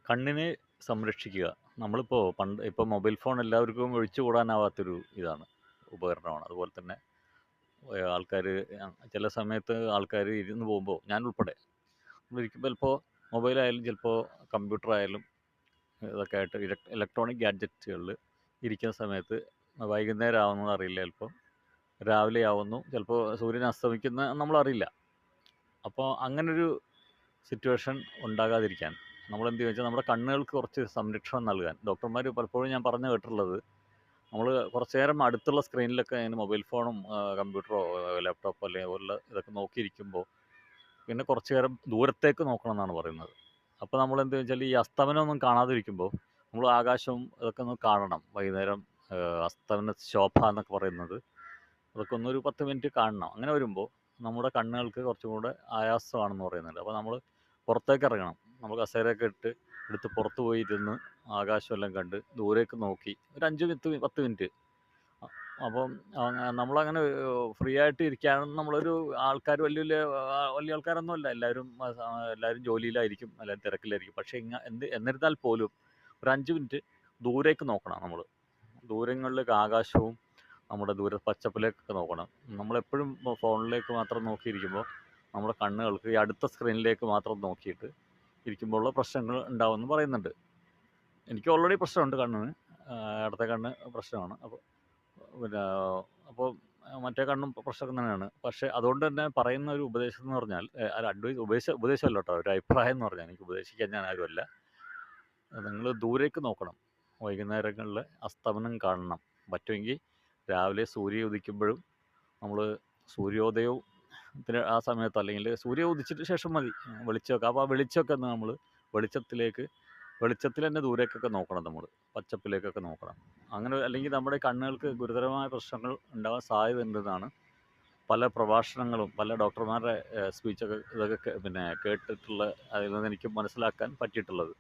കണ്ണിനെ സംരക്ഷിക്കുക. നമ്മളിപ്പോൾ ഇപ്പോൾ മൊബൈൽ ഫോൺ എല്ലാവർക്കും ഒഴിച്ചുകൂടാനാവാത്തൊരു ഉപകരണമാണ്. അതുപോലെ തന്നെ ആൾക്കാർ ചില സമയത്ത് ആൾക്കാർ ഇരുന്ന് പോകുമ്പോൾ ഞാനുൾപ്പെടെ നമ്മളിരിക്കുമ്പോൾ ചിലപ്പോൾ മൊബൈലായാലും ചിലപ്പോൾ കമ്പ്യൂട്ടറായാലും ഇതൊക്കെ ആയിട്ട് ഇലക്ട്രോണിക് ഗാഡ്ജറ്റുകളിൽ ഇരിക്കുന്ന സമയത്ത് വൈകുന്നേരം ആവുന്നത് അറിയില്ല, ചിലപ്പോൾ രാവിലെ ആവുന്നു, ചിലപ്പോൾ സൂര്യൻ അസ്തമിക്കുന്ന നമ്മളറിയില്ല. അപ്പോൾ അങ്ങനൊരു സിറ്റുവേഷൻ ഉണ്ടാകാതിരിക്കാൻ നമ്മളെന്ത് വെച്ചാൽ നമ്മുടെ കണ്ണുകൾക്ക് കുറച്ച് സംരക്ഷണം നൽകാൻ ഡോക്ടർമാർ പലപ്പോഴും ഞാൻ പറഞ്ഞു കേട്ടിട്ടുള്ളത്, നമ്മൾ കുറച്ച് നേരം അടുത്തുള്ള സ്ക്രീനിലൊക്കെ അതിന് മൊബൈൽ ഫോണും കമ്പ്യൂട്ടറോ ലാപ്ടോപ്പോ അല്ലെങ്കിൽ അതുപോലുള്ള ഇതൊക്കെ നോക്കിയിരിക്കുമ്പോൾ പിന്നെ കുറച്ച് നേരം ദൂരത്തേക്ക് നോക്കണം എന്നാണ് പറയുന്നത്. അപ്പോൾ നമ്മളെന്ത് വെച്ചാൽ ഈ അസ്തമനമൊന്നും കാണാതിരിക്കുമ്പോൾ നമ്മൾ ആകാശവും ഇതൊക്കെ ഒന്ന് കാണണം. വൈകുന്നേരം അസ്തമന ശോഭ എന്നൊക്കെ പറയുന്നത് അതൊക്കെ ഒന്നൊരു 10 മിനിറ്റ് കാണണം. അങ്ങനെ വരുമ്പോൾ നമ്മുടെ കണ്ണുകൾക്ക് കുറച്ചും കൂടെ ആയാസമാണെന്ന് പറയുന്നുണ്ട്. അപ്പോൾ നമ്മൾ പുറത്തേക്ക് ഇറങ്ങണം. നമ്മൾ കസേരയൊക്കെ എടുത്ത് പുറത്ത് പോയി ഇരുന്ന് ആകാശമെല്ലാം കണ്ട് ദൂരേക്ക് നോക്കി ഒരു 5 മിനിറ്റ് 10 മിനിറ്റ്. അപ്പം നമ്മളങ്ങനെ ഫ്രീ ആയിട്ട് ഇരിക്കാനും നമ്മളൊരു ആൾക്കാർ വലിയ വലിയ വലിയ ആൾക്കാരൊന്നുമല്ല, എല്ലാവരും ജോലിയിലായിരിക്കും, എല്ലാവരും തിരക്കിലായിരിക്കും. പക്ഷേ എന്നിരുന്നാൽ പോലും ഒരു 5 മിനിറ്റ് ദൂരേക്ക് നോക്കണം. നമ്മൾ ദൂരങ്ങളിലേക്ക് ആകാശവും നമ്മുടെ ദൂര പച്ചപ്പിലേക്കൊക്കെ നോക്കണം. നമ്മളെപ്പോഴും ഫോണിലേക്ക് മാത്രം നോക്കിയിരിക്കുമ്പോൾ നമ്മുടെ കണ്ണുകൾക്ക് ഈ അടുത്ത സ്ക്രീനിലേക്ക് മാത്രം നോക്കിയിട്ട് ഇരിക്കുമ്പോഴുള്ള പ്രശ്നങ്ങൾ ഉണ്ടാവുമെന്ന് പറയുന്നുണ്ട്. എനിക്ക് ഓൾറെഡി പ്രശ്നമുണ്ട് കണ്ണിന്, ഇടത്തെ കണ്ണ് പ്രശ്നമാണ്. പിന്നെ അപ്പോൾ മറ്റേ കണ്ണും പ്രശ്നം തന്നെയാണ്. പക്ഷേ അതുകൊണ്ട് തന്നെ പറയുന്ന ഒരു ഉപദേശം എന്ന് പറഞ്ഞാൽ, അല്ല ഉപദേശമല്ല കേട്ടോ, ഒരു അഭിപ്രായം എന്ന് പറഞ്ഞാൽ, എനിക്ക് ഉപദേശിക്കാൻ ഞാൻ ആരുമല്ല, നിങ്ങൾ ദൂരേക്ക് നോക്കണം. വൈകുന്നേരങ്ങളിൽ അസ്തമനം കാണണം. പറ്റുമെങ്കിൽ രാവിലെ സൂര്യൻ ഉദിക്കുമ്പോഴും നമ്മൾ സൂര്യോദയവും ആ സമയത്ത്, അല്ലെങ്കിൽ സൂര്യൻ ഉദിച്ചിട്ട് ശേഷം മതി വെളിച്ചമൊക്കെ. അപ്പോൾ ആ വെളിച്ചമൊക്കെ നമ്മൾ വെളിച്ചത്തിൽ തന്നെ ദൂരേക്കൊക്കെ നോക്കണം. നമ്മൾ പച്ചപ്പിലേക്കൊക്കെ നോക്കണം. അങ്ങനെ അല്ലെങ്കിൽ നമ്മുടെ കണ്ണുകൾക്ക് ഗുരുതരമായ പ്രശ്നങ്ങൾ ഉണ്ടാകാൻ സാധ്യതയുണ്ടെന്നാണ് പല പ്രഭാഷണങ്ങളും പല ഡോക്ടർമാരുടെ സ്പീച്ചൊക്കെ ഇതൊക്കെ പിന്നെ കേട്ടിട്ടുള്ള, അതിൽ നിന്ന് എനിക്ക് മനസ്സിലാക്കാൻ പറ്റിയിട്ടുള്ളത്.